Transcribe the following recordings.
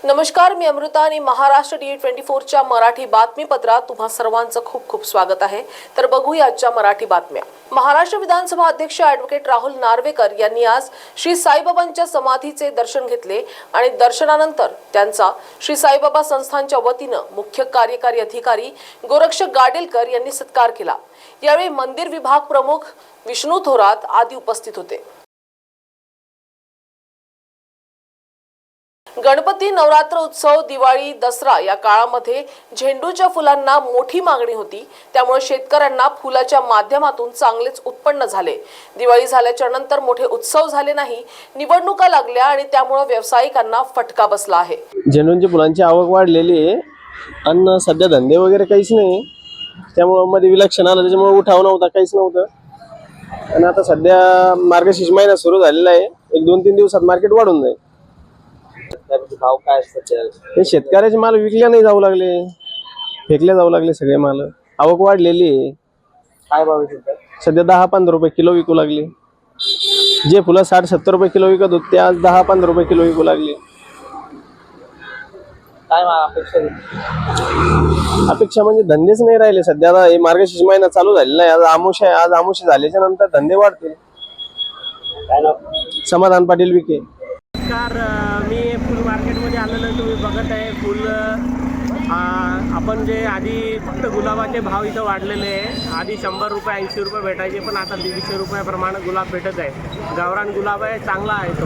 नमस्कार, मी अमृता आणि महाराष्ट्र D24च्या मराठी बातमीपत्रात तुम्हा सर्वांचं खूप खूप स्वागत आहे। तर बघूया आजच्या मराठी बातम्या। महाराष्ट्र विधानसभा अध्यक्ष ॲडव्होकेट राहुल नार्वेकर यांनी आज श्री साईबाबांच्या समाधीचे दर्शन घेतले आणि दर्शनानंतर त्यांचा श्री साईबाबा संस्थानच्या वतीने मुख्य कार्यकारी अधिकारी गोरक्षक गाडेलकर यांनी सत्कार केला। यावेळी मंदिर विभाग प्रमुख विष्णू थोरात आदी उपस्थित होते। गणपती, नवरात्र उत्सव, दिवाळी, दसरा या काळामध्ये झेंडूच्या फुलांना मोठी मागणी होती, त्यामुळे शेतकऱ्यांना फुलाच्या माध्यमातून चांगलेच उत्पन्न झाले। दिवाळी झाल्याच्या नंतर मोठे उत्सव झाले नाही, निवडणुका लागल्या आणि त्यामुळे व्यावसायिकांना फटका बसला आहे। झेंडूच्या फुलांची आवक वाढलेली आहे आणि सध्या धंदे वगैरे काहीच नाही, त्यामुळे मध्ये विलक्षण आलं, त्याच्यामुळे उठाव नव्हता, काहीच नव्हतं। आणि आता सध्या मार्गशीर्ष महिना सुरू झालेला आहे, 1-2-3 दिवसात मार्केट वाढून जाईल। भाव काय असतात? हे शेतकऱ्याचे माल विकल्या नाही जाऊ लागले, फेकले जाऊ लागले सगळे माल। आवक वाढलेली आहे। काय भाव आहे सध्या 10-15 रुपये किलो विकू लागले। जे फुलं 60-70 रुपये किलो विकत होते ते आज 10-15 रुपये किलो विकू लागले। काय अपेक्षा अपेक्षा म्हणजे धंदेच नाही राहिले सध्या। आता हे मार्गशीर्ष महिना चालू झालेला आहे, आज आमुष झाल्याच्या नंतर धंदे वाढतील। काय नाव? समाधान पाटील विखे। मी फुल मार्केटमध्ये आलेलो आहे। तुम्ही बघत आहे फुल आपण जे आधी फक्त गुलाबाचे भाव इथं वाढलेले आहे। आधी 100 रुपये 80 रुपये भेटायचे, पण आता 150 रुपयाप्रमाणे गुलाब भेटत आहे। गावरान गुलाब आहे, चांगला आहे तो।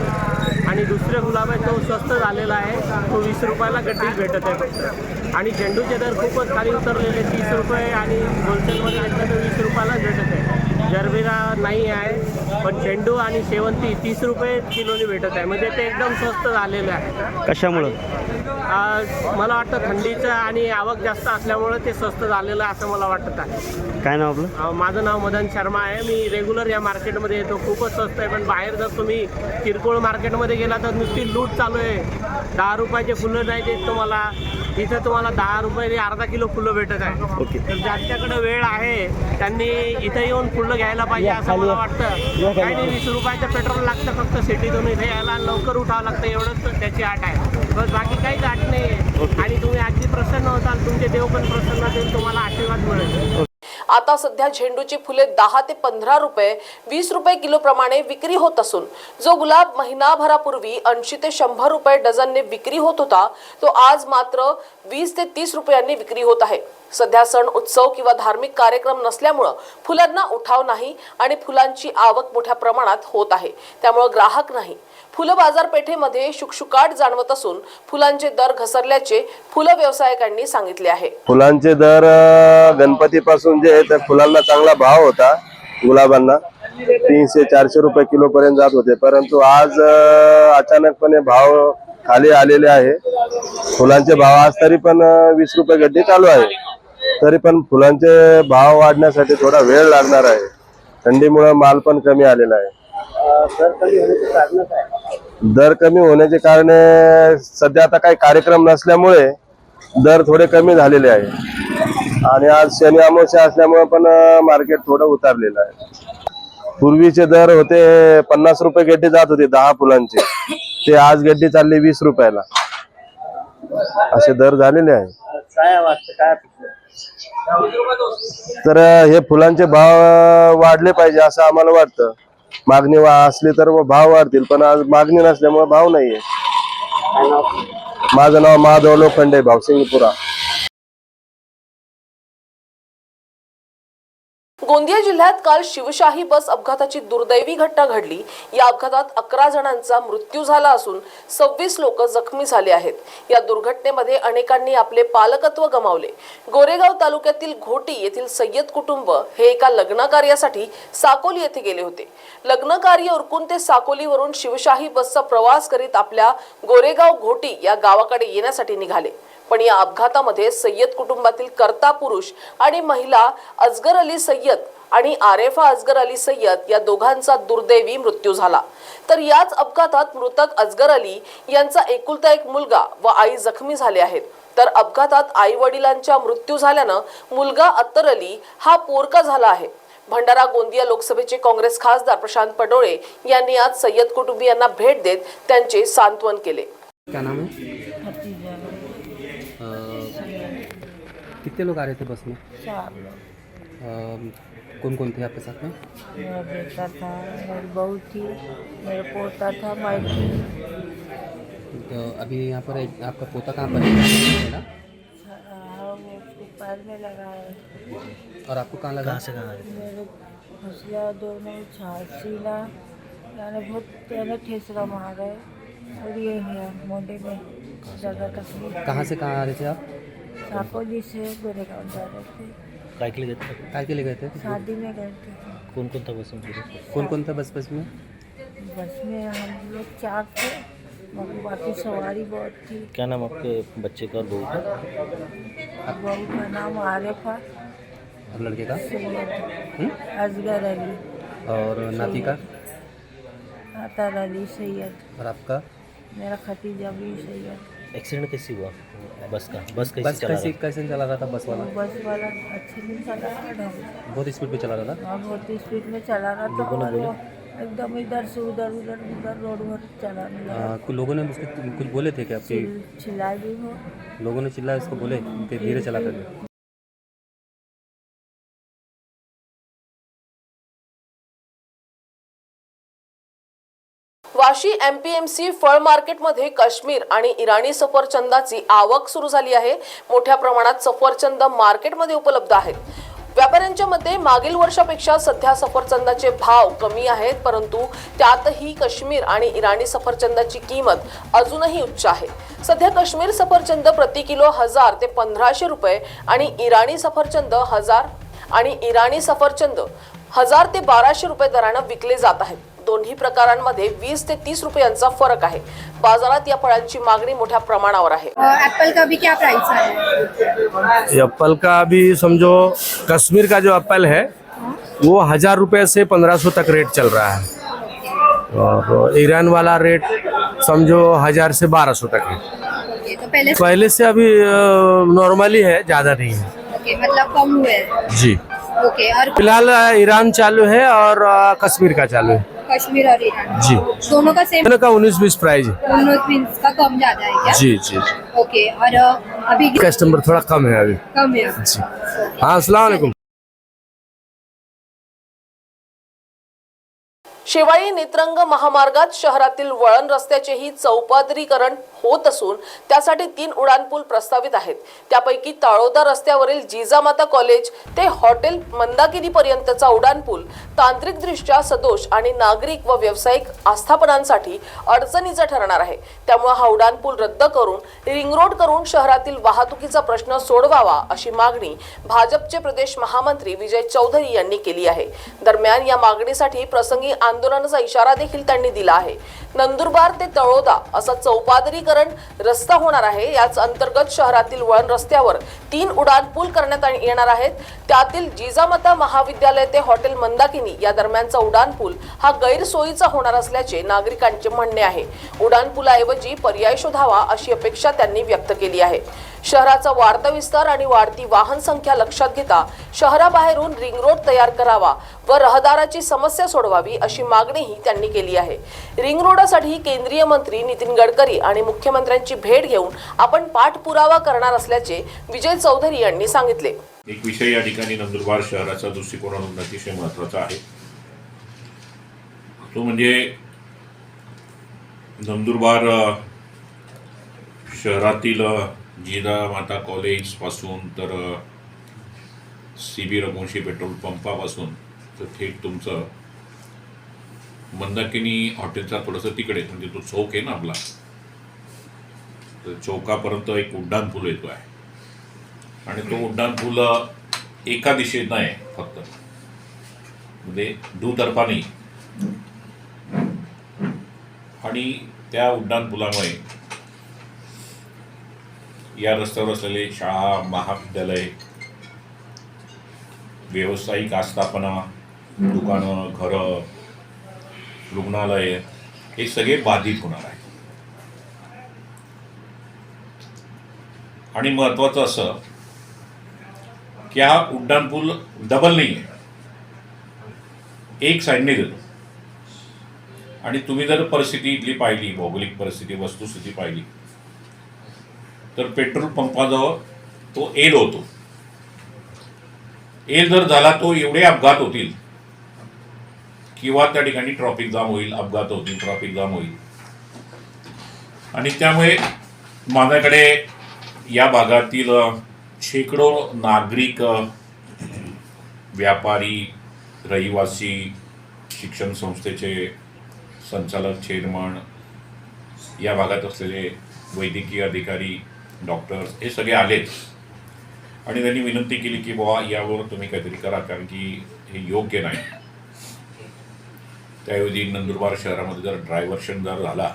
आणि दुसरे गुलाब आहे तो स्वस्त झालेला आहे, तो 20 रुपयाला गड्डीच भेटत आहे फक्त। आणि झेंडूचे दर खूपच खाली उतरलेले, 30 रुपये आणि होलसेलमध्ये घेतलं तर 20 रुपयालाच भेटत आहे। जरबेरा नाही आहे, पण झेंडू आणि शेवंती 30 रुपये किलोनी भेटत आहे, म्हणजे ते एकदम स्वस्त झालेलं आहे। कशामुळे? मला वाटतं थंडीचं आणि आवक जास्त असल्यामुळे ते स्वस्त झालेलं आहे असं मला वाटत आहे। काय नाव आपलं? माझं नाव मदन शर्मा आहे। मी रेग्युलर या मार्केटमध्ये येतो। खूपच स्वस्त आहे, पण बाहेर जर तुम्ही किरकोळ मार्केटमध्ये गेला तर नुसती लूट चालू आहे। 10 रुपयाचे फुलं नाही देत तुम्हाला, इथं तुम्हाला 10 रुपये अर्धा किलो फुलं भेटत आहे। तर ज्यांच्याकडे वेळ आहे त्यांनी इथं येऊन फुलं घ्यायला पाहिजे असं मला वाटतं। काही नाही, 20 रुपयाचं पेट्रोल लागतं फक्त सिटीतून इथे यायला, लवकर उठावं लागतं, एवढंच त्याची आट आहे, बस बाकी काहीच आट नाही आहे। आणि तुम्ही अगदी प्रसन्न होताल, तुमचे देव पण प्रसन्न होतील, तुम्हाला आशीर्वाद मिळेल। आता सध्या झेंडूची फुले 10 ते 15 रुपये 20 रुपये किलो प्रमाणे विक्री होत असून जो गुलाब महिनाभरापूर्वी 80 ते 100 रुपये डझनने विक्री होत होता, तो आज मात्र 20 ते 30 रुपयांनी विक्री होत आहे। सध्या सण उत्सव किंवा धार्मिक कार्यक्रम नसल्यामुळे फुलांना उठाव नाही आणि फुलांची आवक मोठ्या प्रमाणात होत आहे, त्यामुळे ग्राहक नाही। फुलं बाजारपेठेमध्ये शुकशुकाट जाणवत असून फुलांचे दर घसरल्याचे फुलं व्यावसायिकांनी सांगितले आहे। फुलांचे दर गणपतीपासून जे त्या फुलांना चांगला भाव होता, गुलाबांना 300-400 रुपये किलो पर्यंत जात होते, परंतु आज अचानकपणे भाव खाली आलेले आहे। फुलांचे भाव आज तरी पण 20 रुपये गड्डी चालू आहे, तरी पण फुलांचे भाव वाढण्यासाठी थोडा वेळ लागणार आहे। थंडीमुळे माल पण कमी आलेला आहे। दर कमी होण्याचे कारण सध्या आता काही कार्यक्रम नसल्यामुळे दर थोडे कमी झालेले आहे आणि आज शनी अमावस्या असल्यामुळे पण मार्केट थोडं उतरलेलं आहे। पूर्वीचे दर होते 50 रुपये गड्डी जात होते 10 फुलांचे, ते आज गड्डी चालली 20 रुपयाला, असे दर झालेले आहे। काय वाटतं? काय तर हे फुलांचे भाव वाढले पाहिजे असं आम्हाला वाटतं। मागणी असली तर भाव वाढतील, पण आज मागणी नसल्यामुळे भाव नाहीये। माझं नाव माधव लोखंडे, भावसिंगपुरा। गोंदिया जिल्ह्यात काल शिवशाही बस अपघाताची दुर्दैवी घटना घडली। या अपघातात 11 जणांचा मृत्यू झाला असून 26 लोक जखमी झाले आहेत। या दुर्घटनेमध्ये अनेकांनी आपले पालकत्व गमावले। गोरेगाव तालुक्यातील घोटी येथील सय्यद कुटुंब हे एका लग्न कार्यासाठी साकोली येथे गेले होते। लग्न कार्य उरकून ते साकोलीवरून शिवशाही बसचा प्रवास करीत आपल्या गोरेगाव घोटी या गावाकडे येण्यासाठी निघाले, पण या अपघातामध्ये सय्यद कुटुंबातील कर्ता पुरुष आणि महिला अजगर अली सय्यद आणि आरेफा अजगर अली सय्यद या दोघांचा दुर्दैवी मृत्यू झाला। तर याच अपघातात मृतक अजगर अली यांचा एकुलता एक मुलगा व आई जखमी झाले आहेत। तर अपघातात आई वडिलांचा मृत्यू झाल्यानं मुलगा अत्तर अली हा पोरका झाला आहे। भंडारा गोंदिया लोकसभेचे काँग्रेस खासदार प्रशांत पडोळे यांनी आज सय्यद कुटुंबियांना भेट देत त्यांचे सांत्वन केले। क्या नाम है? कितने लोग आ रहे थे बस में? 4 लोग। कौन कौन थे आपके साथ में? मेरा बेटा था, मेरी बहू थी, मेरा पोता था, मैं थी। तो अभी यहाँ पर आपका पोता कहाँ पर है ना? वो उसको पैर में लगा है। और आपको कहाँ लगा? मेरे हौसला दोनों सीना यानी बहुत यानी ठेसरा मारा है और ये है मोटे में ज़्यादा तकलीफ। कहाँ से कहाँ आ रहे थे आप? साकोली से गोरेगांव जा रहे थे, काय के लिए गए थे? शादी में गए थे। कौन कौन था बस में? बस में हम लोग 4 थे, मगर बाकी सवारी बहुत थी। क्या नाम आपके बच्चे का और बहू का? बहू का नाम आरिफ है, और लड़के का? सैयद असगर अली, और नाती का? अतर अली सैयद, और आपका? मेरा खतीजा भी सैयद। एक्सीडेंट कैसे हुआ बस का? बस कैसे चला रहा कैसे चला रहा था बस वाला? बस वाला अच्छे दिन चला रहा था, बहुत स्पीड पे चला रहा था? बहुत स्पीड में चला रहा था और वो एकदम इधर से उधर रोड पर चलाने लगा। कुछ लोगों ने उसके कुछ बोले थे कि आपके चिल्ला भी हो। लोगों ने चिल्लाया इसको बोले कि धीरे चला कर? वाशी एमपीएमसी फळ मार्केटमध्ये काश्मीर आणि इराणी सफरचंदाची आवक सुरू झाली आहे. मोठ्या प्रमाणात सफरचंद मार्केटमध्ये उपलब्ध आहेत. व्यापाऱ्यांच्या मते मागील वर्षापेक्षा सध्या सफरचंदाचे भाव कमी आहेत, परंतु त्यातही काश्मीर आणि इराणी सफरचंदाची किंमत अजूनही उच्च आहे. सध्या काश्मीर सफरचंद प्रति किलो 1000 ते 1500 रुपये आणि इराणी सफरचंद 1000 ते 1200 रुपये दराने विकले जात आहेत. दोन्ही प्रकारांमध्ये 20 ते 30 रुपयांचा फरक आहे. बाजारात या फळांची मागणी मोठ्या प्रमाणावर आहे. एप्पल का भी क्या प्राइस है? एप्पल का अभी समझो कश्मीर का जो एप्पल है वो 1000 रुपये से 1500 तक रेट चल रहा है, और ईरान वाला रेट समझो 1000 से 1200 तक है। तो पहले से अभी नॉर्मली है, ज़्यादा नहीं है। मतलब कम हुए जी। और फिलहाल ईरान चालू है और कश्मीर का चालू है। कश्मीर और ईरान जी, दोनों का सेम? दोनों का 19-20 प्राइस है। 19-20 का कम ज्यादा है क्या? जी जी। और अभी कस्टमर थोड़ा कम है अभी। कम है। जी हाँ, अस्सलाम वालेकुम। शिवाई नेत्रंग महामार्गात शहरातील वळण रस्त्याचेही चौपदरीकरण होत असून त्यासाठी 3 उड्डाणपूल प्रस्तावित आहेत. त्यापैकी तळोदा रस्त्यावरील जिजामाता कॉलेज ते हॉटेल मंदाकिनी पर्यंतचा उड्डाणपूल तांत्रिकदृष्ट्या सदोष आणि नागरिक व व्यावसायिक आस्थापनांसाठी अडचणीचा ठरणार आहे. त्यामुळे हा उड्डाणपूल रद्द करून रिंग रोड करून शहरातील वाहतुकीचा प्रश्न सोडवावा अशी मागणी भाजपचे प्रदेश महामंत्री विजय चौधरी यांनी केली आहे. दरम्यान या मागणीसाठी प्रसंगी आंदोलनाचा इशारा देखील त्यांनी दिला आहे. नंदुरबार ते तळोदा असा चौपदरीकरण रस्ता होणार आहे. याच अंतर्गत शहरातील वळण रस्त्यावर 3 उड्डाणपूल करण्यात येणार आहेत. त्यातील जिजामाता महाविद्यालय ते हॉटेल मंदाकिनी या दरम्यानचा उड्डाणपूल हा गैरसोयीचा होणार असल्याचे नागरिकांचे म्हणणे आहे. उड्डाणपुलाऐवजी पर्याय शोधावा अशी अपेक्षा त्यांनी व्यक्त केली आहे. शहराचा वाढता विस्तार आणि वाढती वाहन संख्या लक्षात घेता शहराबाहेरून रिंग रोड तयार करावा व रहदाराची समस्या सोडवावी अशी मागणीही त्यांनी केली आहे. रिंग रोडसाठी केंद्रीय मंत्री नितीन गडकरी आणि मुख्यमंत्र्यांची भेट घेऊन आपण पाठपुरावा करणार असल्याचे विजय चौधरी यांनी सांगितले. एक विषय या ठिकाणी नंदुरबार शहराच्या दृष्टिकोनातून अतिशय महत्त्वाचा आहे. तो म्हणजे नंदुरबार शहरातील जिजामाता कॉलेज पासून तर CB रघुवंशी पेट्रोल पंपापासून तर थेट तुमचं मंदाकिनी हॉटेलचा थोडंसं तिकडे म्हणजे तो चौक आहे ना आपला, तर चौकापर्यंत एक उड्डाणपूल येतो आहे. आणि तो उड्डाणपूल एका दिशेनं आहे फक्त, म्हणजे दुतर्फा नाही. आणि त्या उड्डाणपुलामुळे या रस्त्यावर असलेले शाळा, महाविद्यालय, व्यावसायिक आस्थापना, दुकानं, घरं, रुग्णालय हे सगळे बाधित होणार आहे. आणि महत्त्वाचं असं की हा उड्डाणपूल डबल नाही आहे, एक साईडने देतो. आणि तुम्ही जर परिस्थिती इथली पाहिली, भौगोलिक परिस्थिती, वस्तुस्थिती पाहिली, तर पेट्रोल पंपाजवळ तो एल होतो एल जर झाला तो एवढे अपघात होतील किंवा त्या ठिकाणी ट्रॉफिक जाम होईल, अपघात होतील, ट्रॉफिक जाम होईल. आणि त्यामुळे माझ्याकडे या भागातील शेकडो नागरिक, व्यापारी, रहिवासी, शिक्षण संस्थेचे संचालक, चेअरमन, या भागात असलेले वैद्यकीय अधिकारी, डॉक्टर्स हे सगळे आलेत आणि त्यांनी विनंती केली की बाबा यावर तुम्ही काहीतरी करा, कारण की हे योग्य नाही. त्याऐवजी नंदुरबार शहरामध्ये जर डायव्हर्शन जर झाला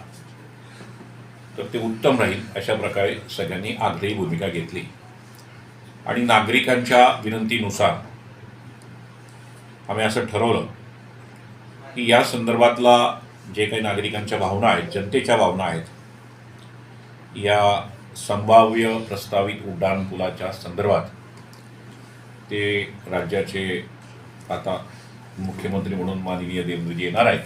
तर ते उत्तम राहील, अशा प्रकारे सगळ्यांनी आग्रही भूमिका घेतली. आणि नागरिकांच्या विनंतीनुसार आम्ही असं ठरवलं की या संदर्भातला जे काही नागरिकांच्या भावना आहेत, जनतेच्या भावना आहेत, या संभाव्य प्रस्तावित उड्डाणपुलाच्या संदर्भात ते राज्याचे आता मुख्यमंत्री म्हणून माननीय देवेंद्रजी येणार आहेत,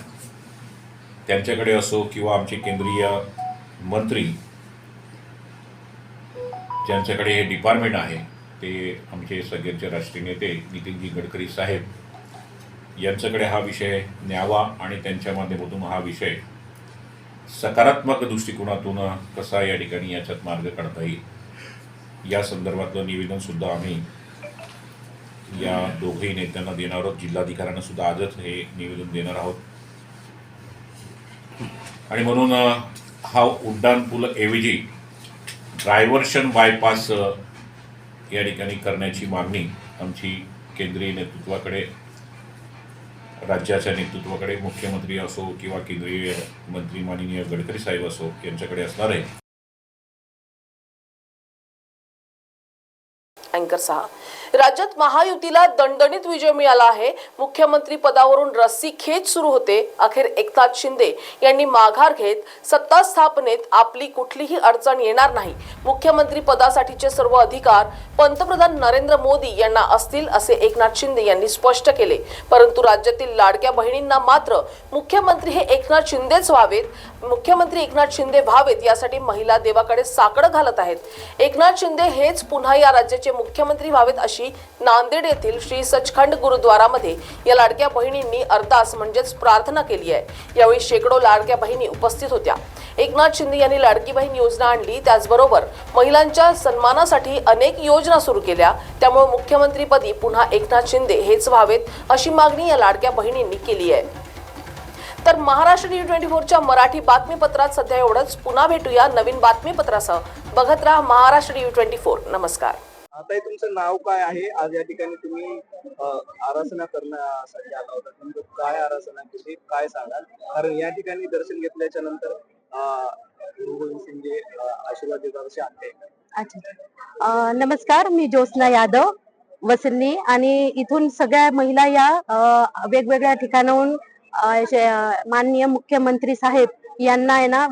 त्यांच्याकडे असो किंवा आमचे केंद्रीय मंत्री ज्यांच्याकडे हे डिपार्टमेंट आहे ते आमचे सगळ्यांचे राष्ट्रीय नेते नितीनजी गडकरी साहेब यांच्याकडे हा विषय न्यावा आणि त्यांच्या माध्यमातून हा विषय सकारात्मक दृष्टिकोनातून कसा या ठिकाणी याच्यात मार्ग काढता येईल या संदर्भातलं निवेदनसुद्धा आम्ही या दोघेही नेत्यांना देणार आहोत. जिल्हाधिकाऱ्यांना सुद्धा आजच हे निवेदन देणार आहोत. आणि म्हणून हा उड्डाणपूल ऐवजी डायव्हर्शन बायपास या ठिकाणी करण्याची मागणी आमची केंद्रीय नेतृत्वाकडे, राज्याच्या नेतृत्वाकडे, मुख्यमंत्री असो किंवा केंद्रीय मंत्री माननीय गडकरी साहेब असो यांच्याकडे असणार आहे. अँकर 6. राज्यात महायुतीला दणदणीत विजय मिळाला आहे. मुख्यमंत्री पदावरून रस्सीखेच सुरू होते. अखेर एकनाथ शिंदे यांनी माघार घेत सत्ता स्थापनेत आपली कुठलीही अडचण येणार नाही, मुख्यमंत्री पदासाठीचे सर्व अधिकार पंतप्रधान नरेंद्र मोदी यांना असतील असे एकनाथ शिंदे यांनी स्पष्ट केले. परंतु राज्यातील लाडक्या बहिणींना मात्र मुख्यमंत्री हे एकनाथ शिंदेच व्हावेत, मुख्यमंत्री एकनाथ शिंदे व्हावेत यासाठी महिला देवाकडे साकडं घालत आहेत. एकनाथ शिंदे हेच पुन्हा या राज्याचे मुख्यमंत्री व्हावेत अशी नांदेड येथील श्री सचखंड गुरुद्वारामध्ये या लाडक्या बहिणींनी अरदास म्हणजेच प्रार्थना केली आहे. यावेळी शेकडो लाडक्या बहिणी उपस्थित होत्या. एकनाथ शिंदे यांनी लाडकी बहीण योजना आणली, त्याचबरोबर महिलांच्या सन्मानासाठी अनेक योजना सुरू केल्या. त्यामुळे मुख्यमंत्रीपदी पुन्हा एकनाथ शिंदे हेच व्हावेत अशी मागणी या लाडक्या बहिणींनी केली आहे. तर महाराष्ट्र DV24च्या मराठी बातमीपत्रात सध्या एवढंच. पुन्हा भेटूया नवीन बातमीपत्रासह. बघत राहा महाराष्ट्र DV24. नमस्कार. आता तुमचं नाव काय आहे? आज या ठिकाणी तुम्ही आराधना करण्यासाठी आला होता, तुमचं काय आराधना केली, काय सांगाल? कारण या ठिकाणी दर्शन घेतल्याच्या नंतर गुरु गोविंद सिंगचे आशीर्वाद देतात असे आहे. अच्छा, नमस्कार, मी ज्योत्स्ना यादव वसंती आणि इथून सगळ्या महिला या वेगवेगळ्या ठिकाणाहून माननीय मुख्यमंत्री साहेब यांना आहे ना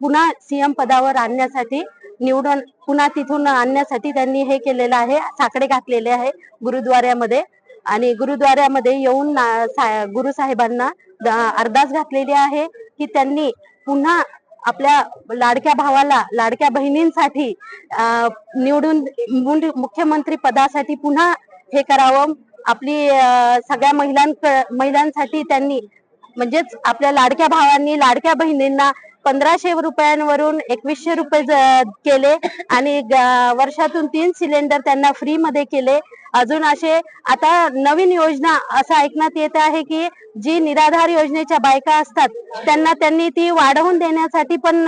पुन्हा सीएम पदावर आणण्यासाठी निवडून पुन्हा तिथून आणण्यासाठी त्यांनी हे केलेलं आहे, साकडे घातलेले आहे गुरुद्वाऱ्यामध्ये. आणि गुरुद्वाऱ्यामध्ये येऊन गुरु साहेबांना अरदास घातलेली आहे की त्यांनी पुन्हा आपल्या लाडक्या भावाला, लाडक्या बहिणींसाठी निवडून मुख्यमंत्री पदासाठी पुन्हा हे करावं. आपली सगळ्या महिलांसाठी त्यांनी म्हणजेच आपल्या लाडक्या भावांनी लाडक्या बहिणींना 1500 रुपयांवरून 2100 रुपये केले आणि वर्षातून 3 सिलेंडर त्यांना फ्री मध्ये केले. अजून असे आता नवीन योजना असं ऐकण्यात येत आहे की जी निराधार योजनेच्या बायका असतात त्यांना त्यांनी ती वाढवून देण्यासाठी पण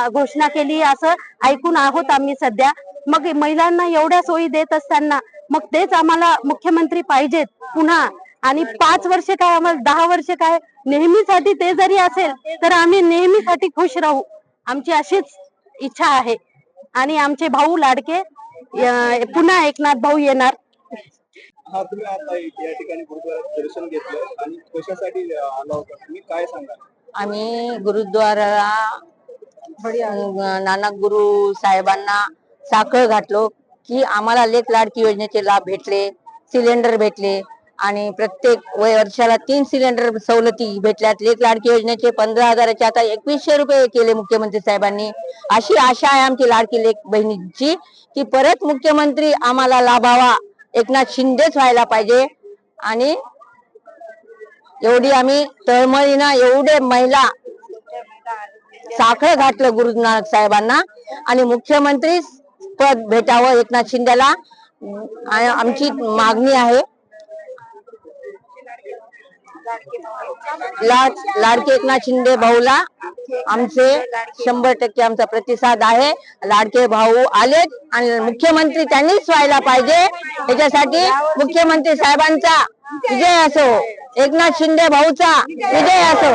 घोषणा केली असं ऐकून आहोत आम्ही सध्या. मग महिलांना एवढ्या सोयी देत असताना मग तेच आम्हाला मुख्यमंत्री पाहिजेत पुन्हा. आणि 5 वर्ष काय, आम्हाला 10 वर्ष काय, नेहमीसाठी ते जरी असेल तर आम्ही नेहमीसाठी खुश राहू, आमची अशीच इच्छा आहे. आणि आमचे भाऊ लाडके पुन्हा एकनाथ भाऊ येणार. हा, तुम्ही आता या ठिकाणी गुरुद्वारात दर्शन घेतलं आणि कशासाठी आला होता, तुम्ही काय सांगाल? आम्ही गुरुद्वाराला नानक गुरु साहेबांना साखळ घातलो की आम्हाला लेक लाडकी योजनेचे लाभ भेटले, सिलेंडर भेटले आणि प्रत्येक वर्षाला 3 सिलेंडर सवलती भेटल्यात. लेक लाडकी योजनेचे 15,000चे आता 2100 रुपये केले मुख्यमंत्री साहेबांनी. अशी आशा आहे आमची लाडकी लेक बहिणींची की परत मुख्यमंत्री आम्हाला लाभावा एकनाथ शिंदेच व्हायला पाहिजे. आणि एवढी आम्ही तळमळीनं एवढे महिला साखळ घातलं गुरु नानक साहेबांना आणि मुख्यमंत्री पद भेटावं एकनाथ शिंदेला आमची मागणी आहे. लाडके एकनाथ शिंदे भाऊला आमचे 100% आमचा प्रतिसाद आहे. लाडके भाऊ आलेत आणि मुख्यमंत्री त्यांनीच व्हायला पाहिजे. त्याच्यासाठी मुख्यमंत्री साहेबांचा विजय असो, एकनाथ शिंदे भाऊचा विजय असो.